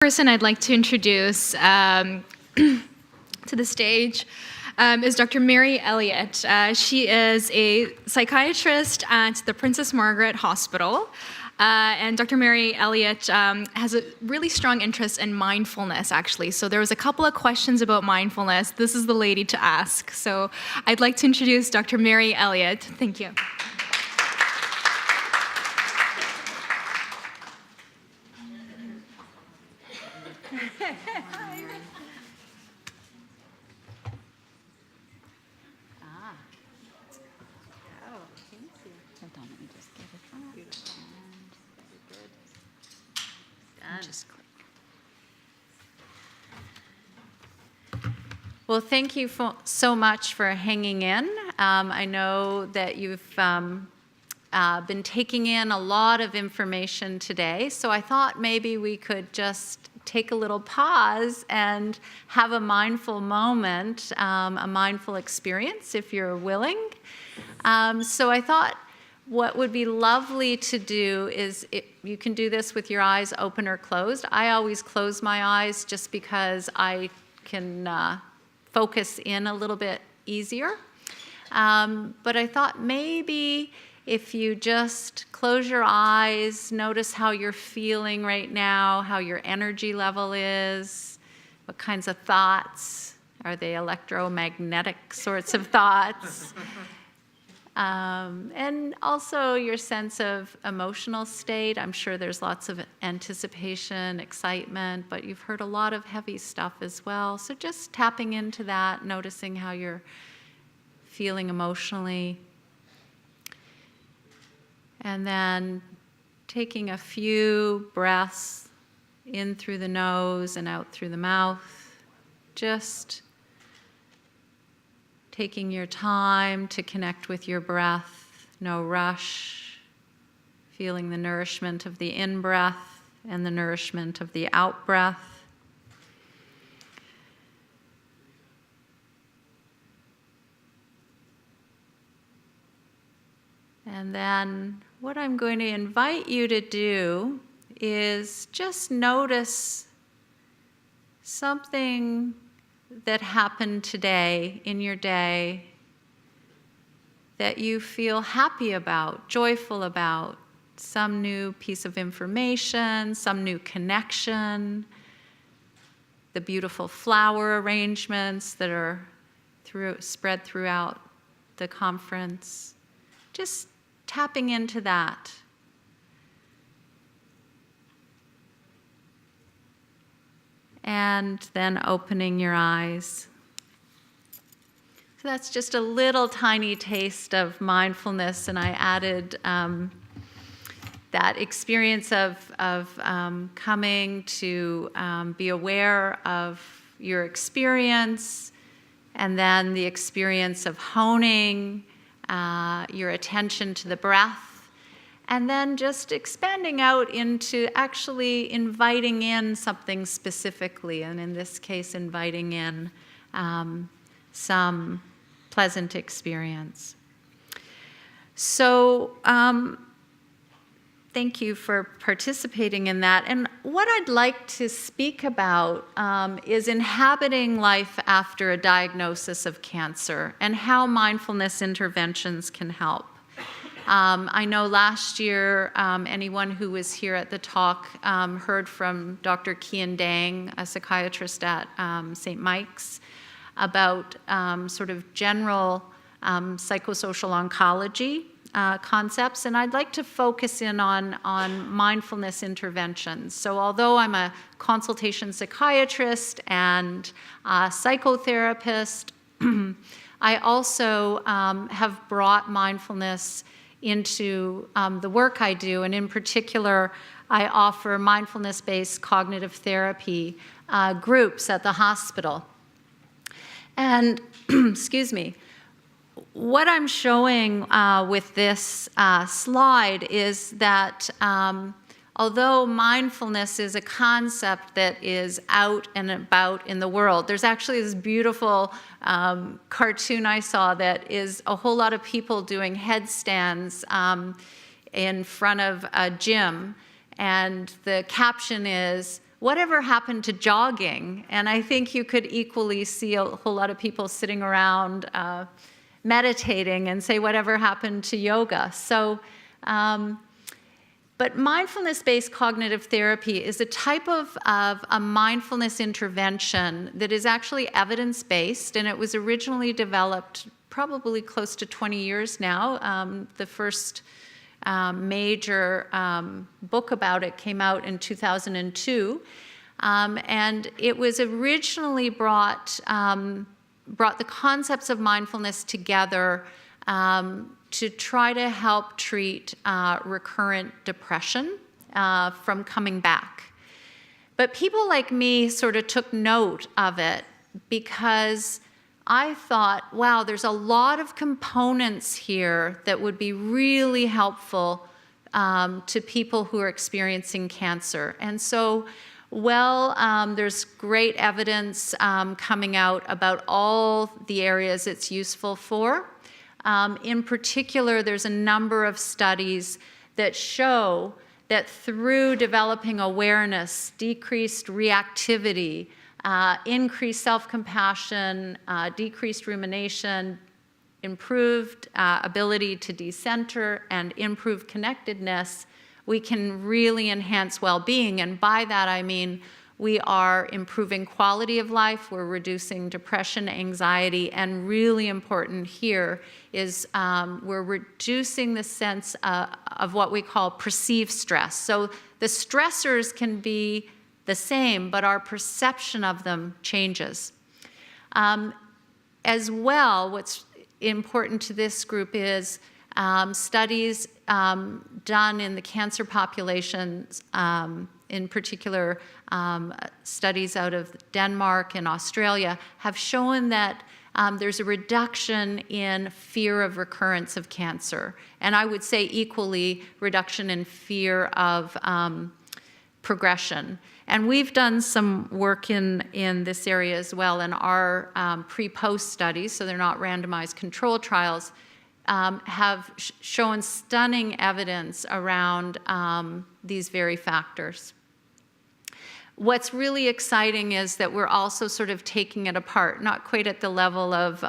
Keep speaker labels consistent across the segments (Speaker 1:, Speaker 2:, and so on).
Speaker 1: Person I'd like to introduce to the stage is Dr. Mary Elliott. She is a psychiatrist at the Princess Margaret Hospital. And Dr. Mary Elliott has a really strong interest in mindfulness, actually. So there was a couple of questions about mindfulness. This is the lady to ask. So I'd like to introduce Dr. Mary Elliott. Thank you.
Speaker 2: Well, thank you so much for hanging in. I know that you've been taking in a lot of information today, so I thought maybe we could just take a little pause and have a mindful moment, a mindful experience, if you're willing. So I thought what would be lovely to do is, you can do this with your eyes open or closed. I always close my eyes just because I can focus in a little bit easier. But I thought maybe if you just close your eyes, notice how you're feeling right now, how your energy level is, what kinds of thoughts. Are they electromagnetic sorts of thoughts? And also your sense of emotional state. I'm sure there's lots of anticipation, excitement, but you've heard a lot of heavy stuff as well. So just tapping into that, noticing how you're feeling emotionally. And then taking a few breaths in through the nose and out through the mouth. Just taking your time to connect with your breath, no rush, feeling the nourishment of the in-breath and the nourishment of the out-breath. And then what I'm going to invite you to do is just notice something that happened today in your day that you feel happy about, joyful about, some new piece of information, some new connection, the beautiful flower arrangements that are spread throughout the conference. Just tapping into that. And then opening your eyes. So that's just a little tiny taste of mindfulness, and I added that experience of coming to be aware of your experience, and then the experience of honing your attention to the breath, and then just expanding out into actually inviting in something specifically, and in this case, inviting in some pleasant experience. So thank you for participating in that. And what I'd like to speak about is inhabiting life after a diagnosis of cancer and how mindfulness interventions can help. I know last year, anyone who was here at the talk heard from Dr. Kian Dang, a psychiatrist at St. Mike's, about sort of general psychosocial oncology concepts, and I'd like to focus in on mindfulness interventions. So although I'm a consultation psychiatrist and a psychotherapist, I also have brought mindfulness into the work I do, and in particular, I offer mindfulness-based cognitive therapy groups at the hospital. And, excuse me, what I'm showing with this slide is that although mindfulness is a concept that is out and about in the world, there's actually this beautiful cartoon I saw that is a whole lot of people doing headstands in front of a gym, and the caption is, whatever happened to jogging? And I think you could equally see a whole lot of people sitting around meditating and say, whatever happened to yoga? So, but mindfulness-based cognitive therapy is a type of a mindfulness intervention that is actually evidence-based, and it was originally developed probably close to 20 years now. The first major book about it came out in 2002, and it was originally brought the concepts of mindfulness together to try to help treat recurrent depression from coming back. But people like me sort of took note of it because I thought, wow, there's a lot of components here that would be really helpful to people who are experiencing cancer. And so, there's great evidence coming out about all the areas it's useful for. In particular, there's a number of studies that show that through developing awareness, decreased reactivity, increased self-compassion, decreased rumination, improved ability to decenter, and improved connectedness, we can really enhance well-being. And by that I mean we are improving quality of life, we're reducing depression, anxiety, and really important here is we're reducing the sense of what we call perceived stress. So the stressors can be the same, but our perception of them changes. As well, what's important to this group is studies done in the cancer populations, in particular studies out of Denmark and Australia, have shown that there's a reduction in fear of recurrence of cancer. And I would say equally reduction in fear of progression. And we've done some work in this area as well in our pre-post studies, so they're not randomized control trials, have shown stunning evidence around these very factors. What's really exciting is that we're also sort of taking it apart, not quite at the level of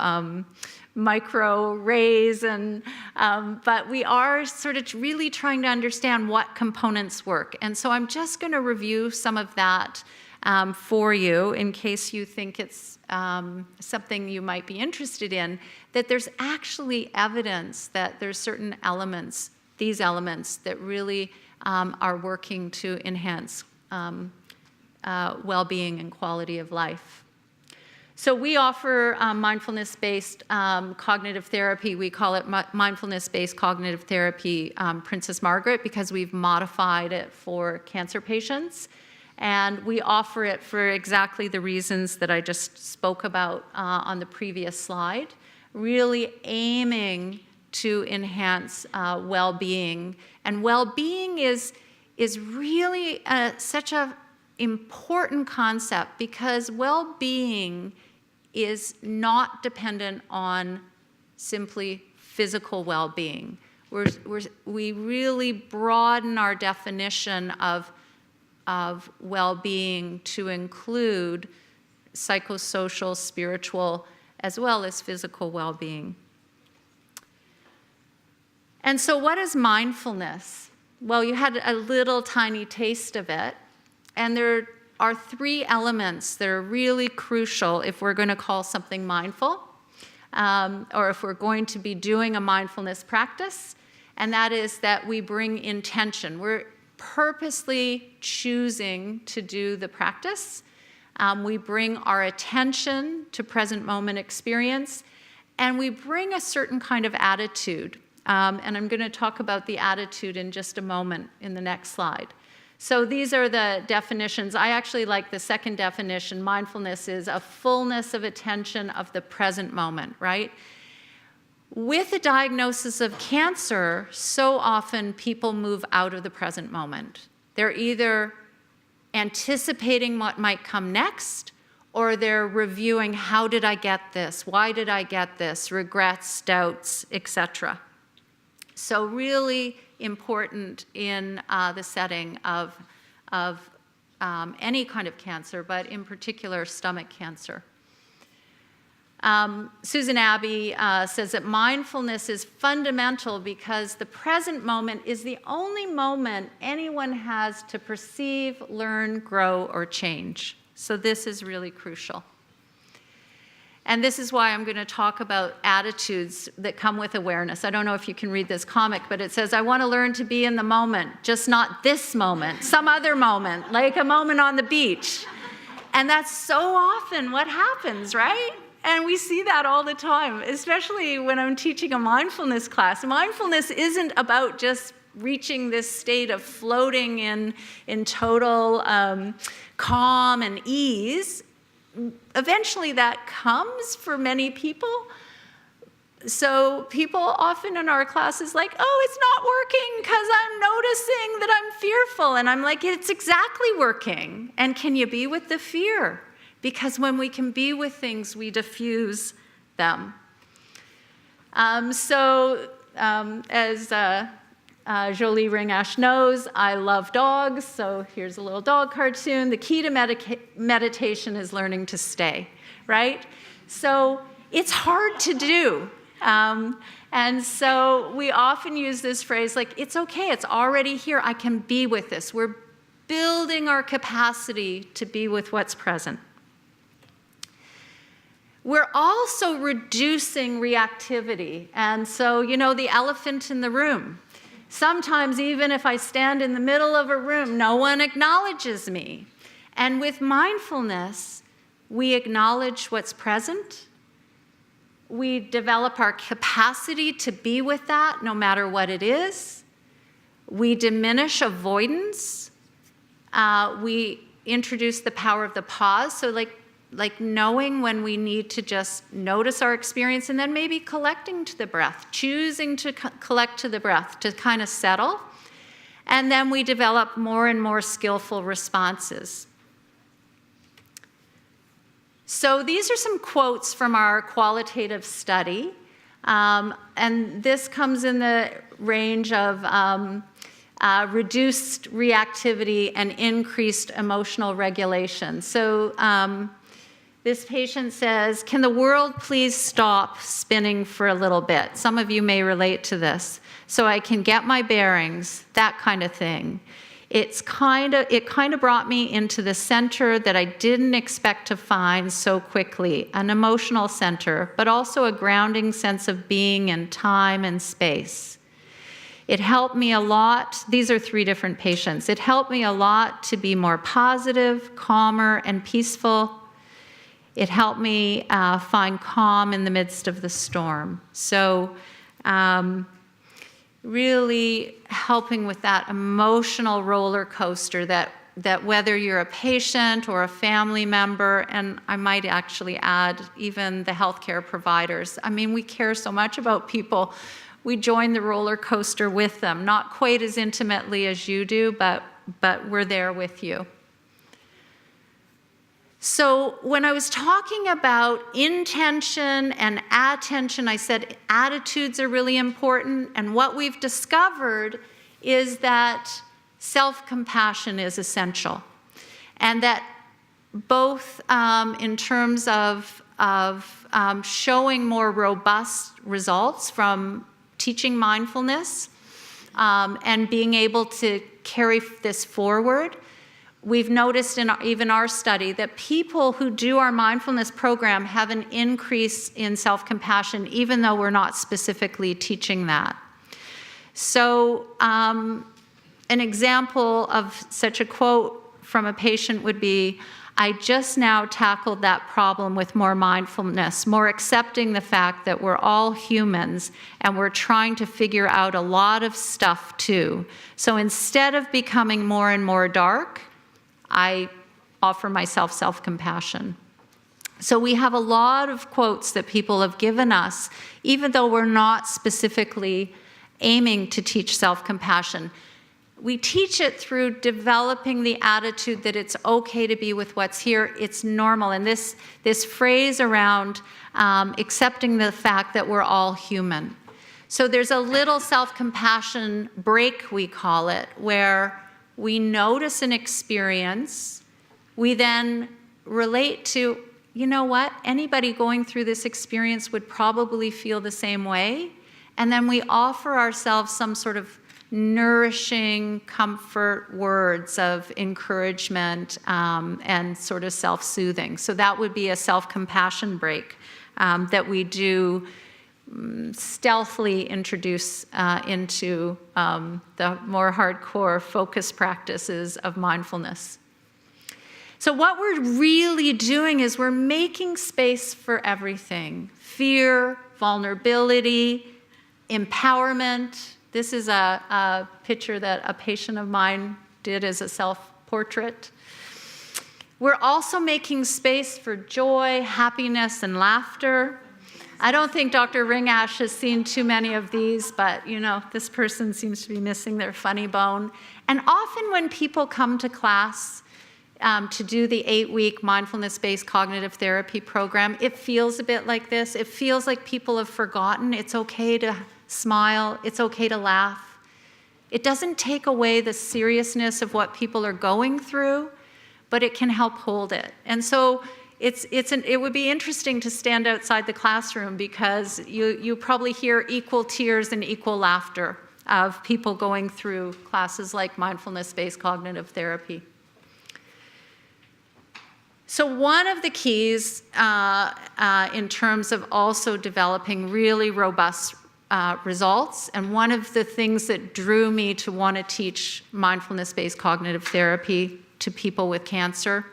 Speaker 2: micro rays, but we are sort of really trying to understand what components work. And so I'm just going to review some of that for you in case you think it's something you might be interested in, that there's actually evidence that there's certain elements, these elements, that really are working to enhance well-being and quality of life. So we offer mindfulness-based cognitive therapy. We call it mindfulness-based cognitive therapy Princess Margaret because we've modified it for cancer patients. And we offer it for exactly the reasons that I just spoke about on the previous slide, really aiming to enhance well-being. And well-being is really such an important concept because well-being is not dependent on simply physical well-being. We really broaden our definition of well-being to include psychosocial, spiritual, as well as physical well-being. And so what is mindfulness? Well, you had a little tiny taste of it, and there are three elements that are really crucial if we're going to call something mindful, or if we're going to be doing a mindfulness practice, and that is that we bring intention. We're purposely choosing to do the practice. We bring our attention to present moment experience, and we bring a certain kind of attitude. And I'm going to talk about the attitude in just a moment in the next slide. So these are the definitions. I actually like the second definition. Mindfulness is a fullness of attention of the present moment, right? With the diagnosis of cancer, so often people move out of the present moment. They're either anticipating what might come next, or they're reviewing, how did I get this? Why did I get this? Regrets, doubts, etc. So really important in the setting of any kind of cancer, but in particular stomach cancer. Susan Abbey says that mindfulness is fundamental because the present moment is the only moment anyone has to perceive, learn, grow, or change. So this is really crucial. And this is why I'm going to talk about attitudes that come with awareness. I don't know if you can read this comic, but it says, I want to learn to be in the moment, just not this moment, some other moment, like a moment on the beach. And that's so often what happens, right? And we see that all the time, especially when I'm teaching a mindfulness class. Mindfulness isn't about just reaching this state of floating in total calm and ease. Eventually that comes for many people. So people often in our classes like, oh, it's not working because I'm noticing that I'm fearful. And I'm like, it's exactly working. And can you be with the fear? Because when we can be with things, we diffuse them. As Jolie Ringash knows, I love dogs, so here's a little dog cartoon. The key to meditation is learning to stay, right? So it's hard to do. And so we often use this phrase like, it's okay, it's already here, I can be with this. We're building our capacity to be with what's present. We're also reducing reactivity. And so, you know, the elephant in the room. Sometimes even if I stand in the middle of a room, no one acknowledges me. And with mindfulness, we acknowledge what's present. We develop our capacity to be with that no matter what it is. We diminish avoidance. We introduce the power of the pause. So like knowing when we need to just notice our experience and then maybe collecting to the breath, choosing to collect to the breath to kind of settle. And then we develop more and more skillful responses. So these are some quotes from our qualitative study. And this comes in the range of reduced reactivity and increased emotional regulation. So this patient says, can the world please stop spinning for a little bit? Some of you may relate to this. So I can get my bearings, that kind of thing. It kind of brought me into the center that I didn't expect to find so quickly, an emotional center, but also a grounding sense of being in time and space. It helped me a lot. These are 3 different patients. It helped me a lot to be more positive, calmer, and peaceful. It helped me find calm in the midst of the storm. So really helping with that emotional roller coaster that whether you're a patient or a family member, and I might actually add even the healthcare providers. I mean, we care so much about people. We join the roller coaster with them, not quite as intimately as you do, but we're there with you. So when I was talking about intention and attention, I said attitudes are really important. And what we've discovered is that self-compassion is essential. And that both in terms of showing more robust results from teaching mindfulness and being able to carry this forward, we've noticed in even our study that people who do our mindfulness program have an increase in self-compassion, even though we're not specifically teaching that. So an example of such a quote from a patient would be, I just now tackled that problem with more mindfulness, more accepting the fact that we're all humans and we're trying to figure out a lot of stuff too. So instead of becoming more and more dark, I offer myself self-compassion. So we have a lot of quotes that people have given us, even though we're not specifically aiming to teach self-compassion. We teach it through developing the attitude that it's okay to be with what's here, it's normal. And this phrase around accepting the fact that we're all human. So there's a little self-compassion break, we call it, where we notice an experience, we then relate to, you know what, anybody going through this experience would probably feel the same way. And then we offer ourselves some sort of nourishing comfort words of encouragement and sort of self-soothing. So that would be a self-compassion break that we do stealthily introduce into the more hardcore focus practices of mindfulness. So what we're really doing is we're making space for everything: fear, vulnerability, empowerment. This is a picture that a patient of mine did as a self-portrait. We're also making space for joy, happiness, and laughter. I don't think Dr. Ringash has seen too many of these, but you know, this person seems to be missing their funny bone. And often when people come to class to do the 8-week mindfulness-based cognitive therapy program, it feels a bit like this. It feels like people have forgotten it's okay to smile, it's okay to laugh. It doesn't take away the seriousness of what people are going through, but it can help hold it. And so it would be interesting to stand outside the classroom, because you probably hear equal tears and equal laughter of people going through classes like mindfulness-based cognitive therapy. So one of the keys in terms of also developing really robust results, and one of the things that drew me to want to teach mindfulness-based cognitive therapy to people with cancer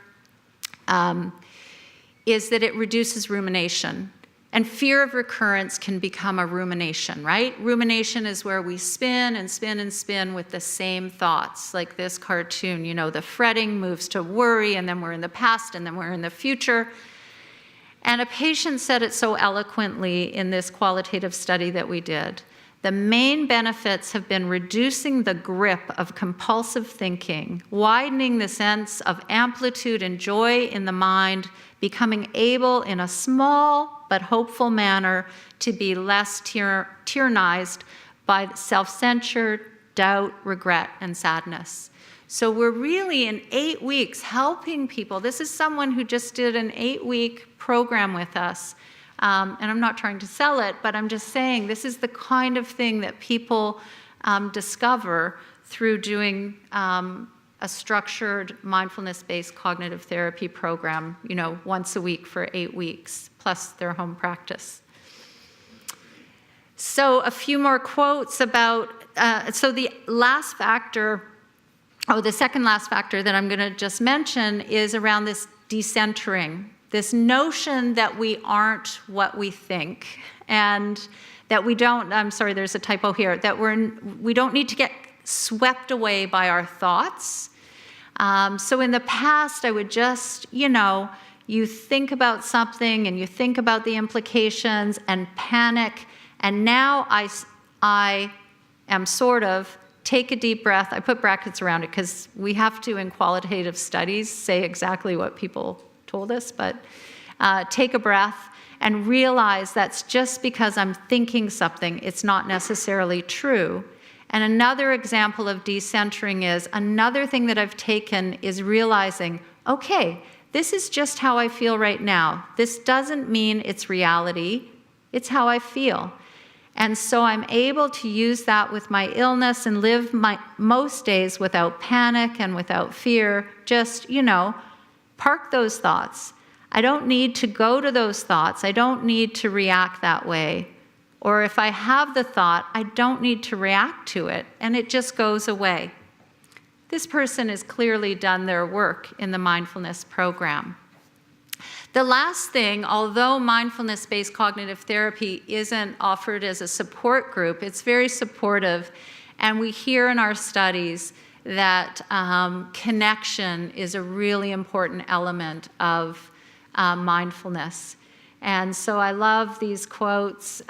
Speaker 2: is that it reduces rumination. And fear of recurrence can become a rumination, right? Rumination is where we spin and spin and spin with the same thoughts, like this cartoon. You know, the fretting moves to worry, and then we're in the past, and then we're in the future. And a patient said it so eloquently in this qualitative study that we did. The main benefits have been reducing the grip of compulsive thinking, widening the sense of amplitude and joy in the mind, becoming able in a small but hopeful manner to be less tyrannized by self-censure, doubt, regret, and sadness. So we're really in 8 weeks helping people. This is someone who just did an 8-week program with us. And I'm not trying to sell it, but I'm just saying this is the kind of thing that people discover through doing a structured mindfulness-based cognitive therapy program, you know, once a week for 8 weeks, plus their home practice. So a few more quotes about, so the last factor, the second last factor that I'm going to just mention is around this decentering. This notion that we aren't what we think, and that we don't, I'm sorry, there's a typo here, that we don't need to get swept away by our thoughts. So in the past, I would just, you know, you think about something and you think about the implications and panic, and now I am sort of, take a deep breath. I put brackets around it because we have to, in qualitative studies, say exactly what people told us, but take a breath and realize that's just because I'm thinking something, it's not necessarily true. And another example of decentering is, another thing that I've taken is realizing, okay, this is just how I feel right now. This doesn't mean it's reality, it's how I feel. And so I'm able to use that with my illness and live my most days without panic and without fear, just, you know, park those thoughts. I don't need to go to those thoughts. I don't need to react that way. Or if I have the thought, I don't need to react to it, and it just goes away. This person has clearly done their work in the mindfulness program. The last thing, although mindfulness-based cognitive therapy isn't offered as a support group, it's very supportive, and we hear in our studies that connection is a really important element of mindfulness. And so I love these quotes.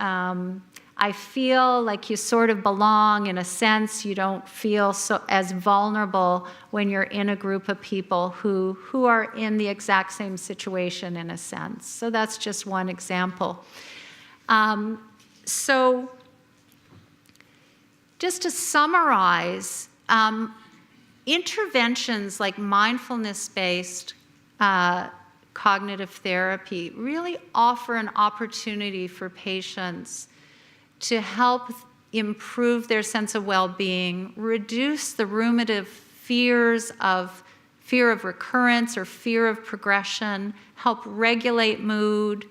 Speaker 2: I feel like you sort of belong in a sense. You don't feel so as vulnerable when you're in a group of people who are in the exact same situation in a sense. So that's just one example. So just to summarize, interventions like mindfulness-based cognitive therapy really offer an opportunity for patients to help improve their sense of well-being, reduce the ruminative fears of fear of recurrence or fear of progression, help regulate mood,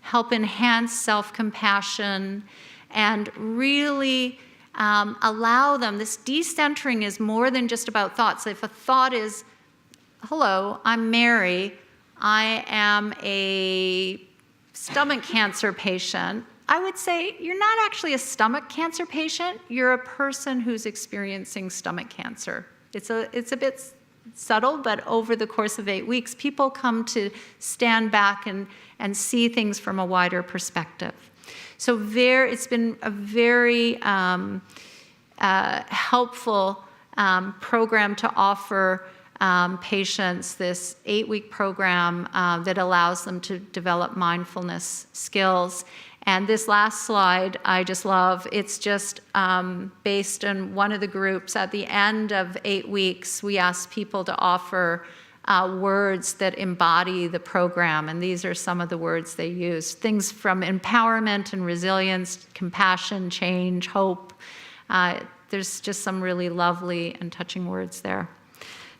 Speaker 2: help enhance self-compassion, and really allow them. This decentering is more than just about thoughts. If a thought is, hello, I'm Mary, I am a stomach cancer patient, I would say you're not actually a stomach cancer patient, you're a person who's experiencing stomach cancer. It's a bit subtle, but over the course of 8 weeks, people come to stand back and see things from a wider perspective. So it's been a very helpful program to offer patients this 8-week program that allows them to develop mindfulness skills. And this last slide, I just love. It's just based on one of the groups. At the end of 8 weeks, we asked people to offer words that embody the program. And these are some of the words they used. Things from empowerment and resilience, compassion, change, hope. There's just some really lovely and touching words there.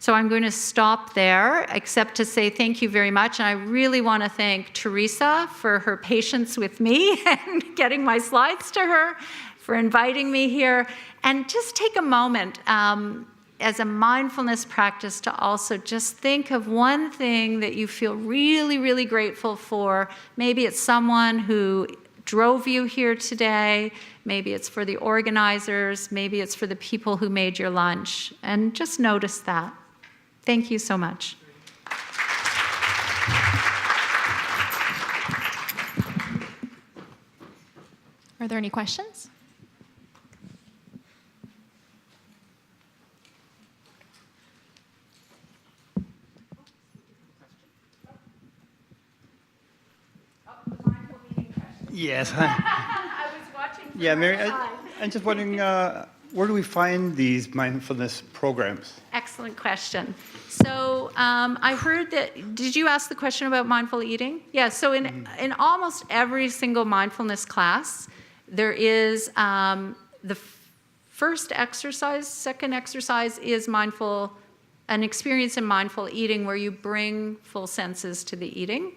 Speaker 2: So I'm going to stop there, except to say thank you very much. And I really want to thank Teresa for her patience with me and getting my slides to her, for inviting me here. And just take a moment as a mindfulness practice to also just think of one thing that you feel really, really grateful for. Maybe it's someone who drove you here today. Maybe it's for the organizers. Maybe it's for the people who made your lunch. And just notice that. Thank you so much.
Speaker 1: Are there any questions?
Speaker 3: Yes.
Speaker 2: I was watching.
Speaker 3: Yeah, Mary, I'm just wondering, where do we find these mindfulness programs?
Speaker 2: Excellent question. So I heard that, did you ask the question about mindful eating? Yeah, so in almost every single mindfulness class, there is the first exercise, second exercise is an experience in mindful eating where you bring full senses to the eating.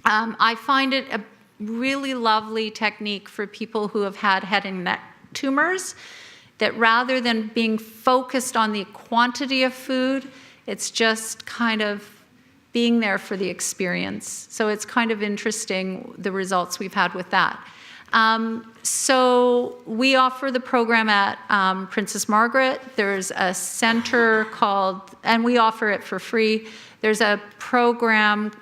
Speaker 2: I find it a really lovely technique for people who have had head and neck tumors, that rather than being focused on the quantity of food, it's just kind of being there for the experience. So it's kind of interesting, the results we've had with that. So we offer the program at Princess Margaret. There's a center called, and we offer it for free. There's a program,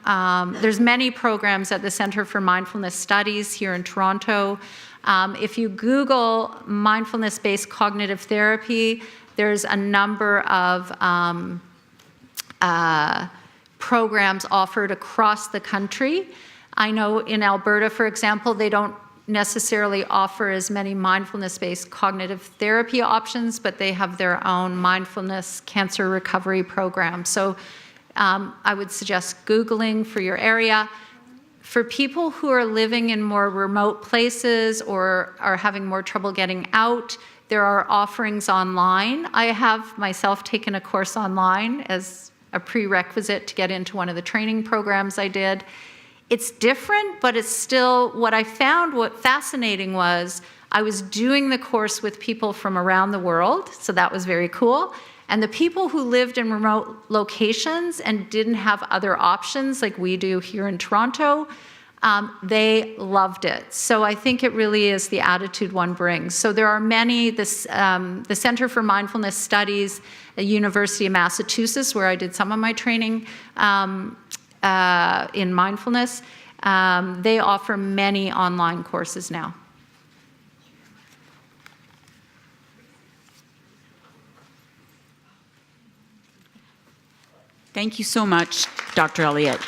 Speaker 2: there's many programs at the Center for Mindfulness Studies here in Toronto. If you Google mindfulness-based cognitive therapy, there's a number of programs offered across the country. I know in Alberta, for example, they don't necessarily offer as many mindfulness-based cognitive therapy options, but they have their own mindfulness cancer recovery program. So I would suggest Googling for your area. For people who are living in more remote places or are having more trouble getting out, there are offerings online. I have myself taken a course online as a prerequisite to get into one of the training programs I did. It's different, but it's still, what I found what fascinating was I was doing the course with people from around the world, so that was very cool. And the people who lived in remote locations and didn't have other options like we do here in Toronto, they loved it. So I think it really is the attitude one brings. So there are many, the Center for Mindfulness Studies, the University of Massachusetts, where I did some of my training in mindfulness, they offer many online courses now.
Speaker 4: Thank you so much, Dr. Elliott.